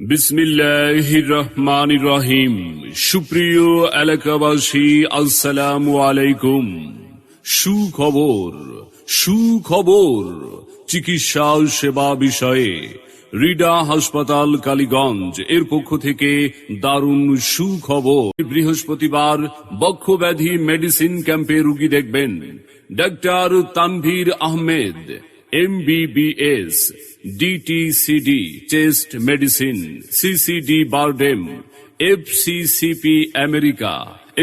বিসমিল্লাহির রহমানির রহিম। সুপ্রিয় এলাকাবাসী, আসসালামু আলাইকুম। সুখবর চিকিৎসা সেবা বিষয়ে রিডা হাসপাতাল কালীগঞ্জ এর পক্ষ থেকে দারুণ সুখবর। বৃহস্পতিবার বক্ষব্যাধি মেডিসিন ক্যাম্পে রোগী দেখবেন doctor Tanvir Ahmed, MBBS, DTCD chest medicine, CCD BIRDEM, FCCP America,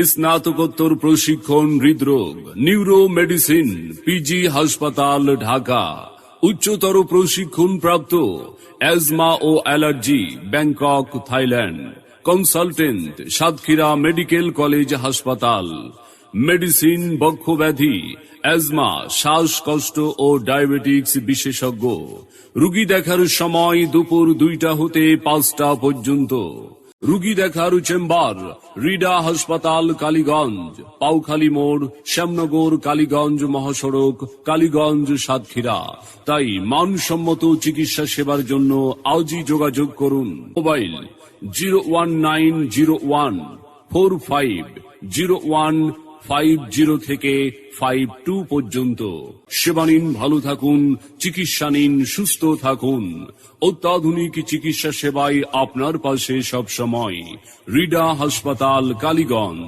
স্নাতকোত্তর প্রশিক্ষণ হৃদরোগ, নিউরো মেডিসিন, PG হাসপাতাল ঢাকা, উচ্চতর প্রশিক্ষণ প্রাপ্ত অ্যাজমা ও allergy Bangkok Thailand, consultant Satkhira medical college হাসপাতাল, মেডিসিন বক্ষব্যাধি, অ্যাজমা, শ্বাসকষ্ট ও ডায়াবেটিক্স বিশেষজ্ঞ। রোগী দেখার সময় দুপুর 2টা হতে 5টা পর্যন্ত। রোগী দেখার চেম্বার রিডা হাসপাতাল কালীগঞ্জ, পাউখালী মোড়, শ্যামনগর কালীগঞ্জ মহাসড়ক, কালীগঞ্জ সাতক্ষীরা। তাই মানসম্মত চিকিৎসা সেবার জন্য আজই যোগাযোগ করুন। মোবাইল 01901450150 থেকে 52 পর্যন্ত। সেবা নিন, ভালো থাকুন, চিকিৎসা নিন, সুস্থ থাকুন। অত্যাধুনিক চিকিৎসা সেবায় আপনার পাশে সব সময়। রিডা হাসপাতাল কালীগঞ্জ।